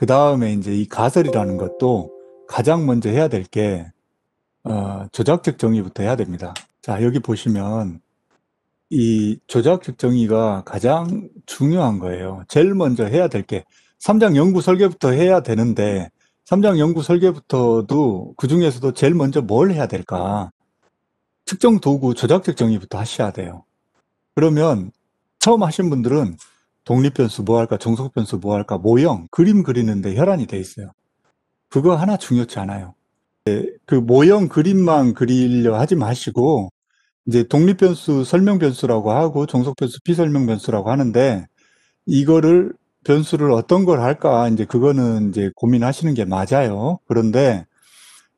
그 다음에 이제 이 가설이라는 것도 가장 먼저 해야 될 게, 조작적 정의부터 해야 됩니다. 자, 여기 보시면 이 조작적 정의가 가장 중요한 거예요. 제일 먼저 해야 될 게, 3장 연구 설계부터 해야 되는데, 3장 연구 설계부터도 그 중에서도 제일 먼저 뭘 해야 될까? 특정 도구 조작적 정의부터 하셔야 돼요. 그러면 처음 하신 분들은 독립변수 뭐 할까, 종속변수 뭐 할까, 모형, 그림 그리는데 혈안이 돼 있어요. 그거 하나 중요치 않아요. 그 모형 그림만 그리려 하지 마시고, 이제 독립변수 설명변수라고 하고, 종속변수 비설명변수라고 하는데, 이거를, 변수를 어떤 걸 할까, 이제 그거는 이제 고민하시는 게 맞아요. 그런데,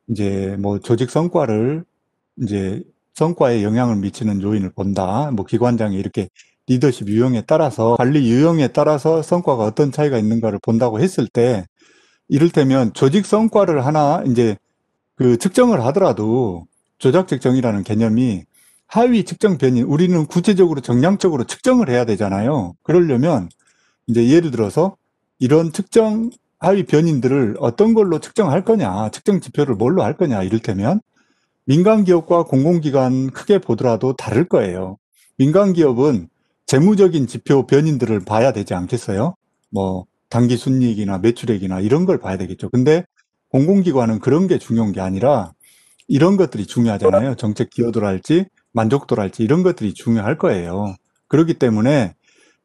이제 뭐 조직 성과를, 이제 성과에 영향을 미치는 요인을 본다. 뭐 기관장의 이렇게 리더십 유형에 따라서, 관리 유형에 따라서 성과가 어떤 차이가 있는가를 본다고 했을 때, 이를테면 조직 성과를 하나 이제 그 측정을 하더라도 조작적 정의라는 개념이 하위 측정 변이, 우리는 구체적으로 정량적으로 측정을 해야 되잖아요. 그러려면 이제 예를 들어서 이런 특정 하위 변인들을 어떤 걸로 측정할 거냐, 측정 지표를 뭘로 할 거냐, 이를테면 민간 기업과 공공기관 크게 보더라도 다를 거예요. 민간 기업은 재무적인 지표 변인들을 봐야 되지 않겠어요? 뭐 단기 순이익이나 매출액이나 이런 걸 봐야 되겠죠. 근데 공공기관은 그런 게 중요한 게 아니라 이런 것들이 중요하잖아요. 정책 기여도랄지 만족도랄지 이런 것들이 중요할 거예요. 그렇기 때문에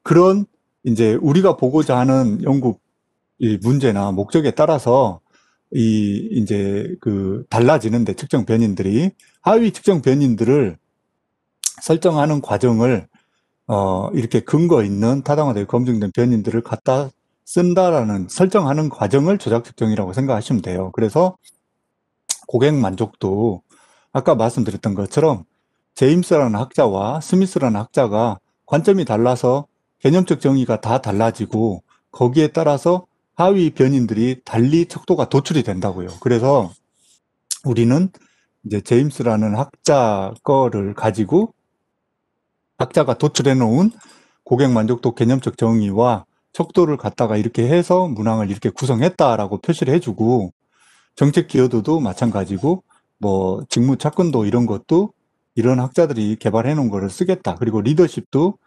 그런 이제 우리가 보고자 하는 연구 이 문제나 목적에 따라서 이 이제 그 달라지는데 측정 변인들이 하위 측정 변인들을 설정하는 과정을 이렇게 근거 있는 타당화되고 검증된 변인들을 갖다 쓴다라는 설정하는 과정을 조작 측정이라고 생각하시면 돼요. 그래서 고객 만족도 아까 말씀드렸던 것처럼 제임스라는 학자와 스미스라는 학자가 관점이 달라서 개념적 정의가 다 달라지고 거기에 따라서 하위 변인들이 달리 척도가 도출이 된다고요. 그래서 우리는 이제 제임스라는 학자 거를 가지고 학자가 도출해 놓은 고객 만족도 개념적 정의와 척도를 갖다가 이렇게 해서 문항을 이렇게 구성했다라고 표시를 해주고 정책 기여도도 마찬가지고 뭐 직무 접근도 이런 것도 이런 학자들이 개발해 놓은 거를 쓰겠다. 그리고 리더십도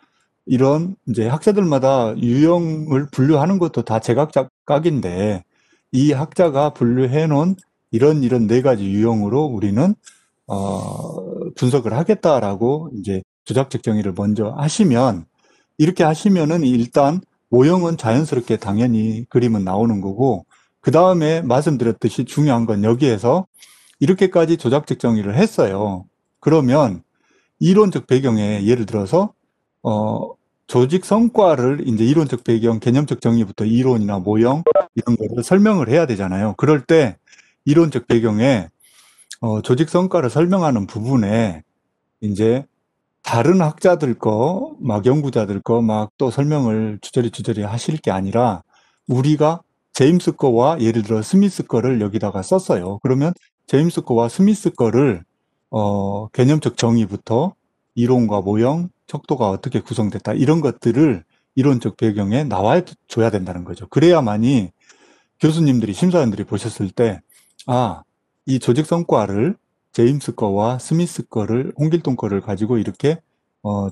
이런 이제 학자들마다 유형을 분류하는 것도 다 제각각인데 이 학자가 분류해 놓은 이런 네 가지 유형으로 우리는 분석을 하겠다라고 이제 조작적 정의를 먼저 하시면 이렇게 하시면은 일단 모형은 자연스럽게 당연히 그림은 나오는 거고 그 다음에 말씀드렸듯이 중요한 건 여기에서 이렇게까지 조작적 정의를 했어요. 그러면 이론적 배경에 예를 들어서 조직 성과를 이제 이론적 배경, 개념적 정의부터 이론이나 모형 이런 거를 설명을 해야 되잖아요. 그럴 때 이론적 배경에 조직 성과를 설명하는 부분에 이제 다른 학자들 거, 막 연구자들 거 막 또 설명을 주저리 하실 게 아니라 우리가 제임스 거와 예를 들어 스미스 거를 여기다가 썼어요. 그러면 제임스 거와 스미스 거를 개념적 정의부터 이론과 모형, 척도가 어떻게 구성됐다 이런 것들을 이론적 배경에 나와 줘야 된다는 거죠. 그래야만이 교수님들이 심사위원들이 보셨을 때 아, 이 조직 성과를 제임스 거와 스미스 거를 홍길동 거를 가지고 이렇게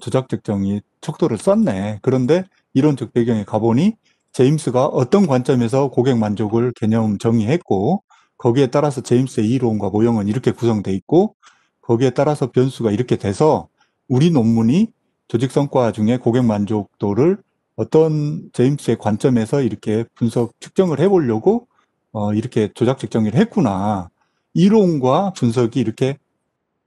조작적 정의 척도를 썼네. 그런데 이론적 배경에 가보니 제임스가 어떤 관점에서 고객 만족을 개념 정의했고 거기에 따라서 제임스의 이론과 모형은 이렇게 구성돼 있고 거기에 따라서 변수가 이렇게 돼서 우리 논문이 조직 성과 중에 고객 만족도를 어떤 제임스의 관점에서 이렇게 분석 측정을 해보려고 이렇게 조작적 정의를 했구나. 이론과 분석이 이렇게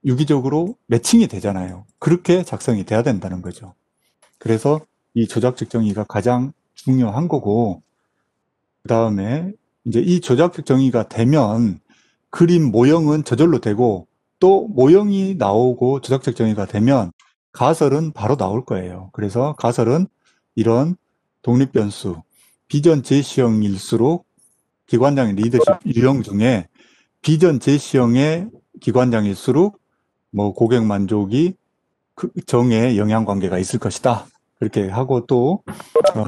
유기적으로 매칭이 되잖아요. 그렇게 작성이 돼야 된다는 거죠. 그래서 이 조작적 정의가 가장 중요한 거고, 그 다음에 이제 이 조작적 정의가 되면 그림 모형은 저절로 되고 또 모형이 나오고 조작적 정의가 되면 가설은 바로 나올 거예요. 그래서 가설은 이런 독립변수, 비전 제시형일수록 기관장의 리더십 유형 중에 비전 제시형의 기관장일수록 뭐 고객 만족이 그 정에 영향관계가 있을 것이다. 그렇게 하고 또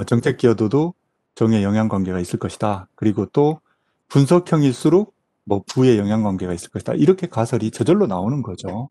정책 기여도도 정의 영향관계가 있을 것이다. 그리고 또 분석형일수록 뭐 부의 영향관계가 있을 것이다. 이렇게 가설이 저절로 나오는 거죠.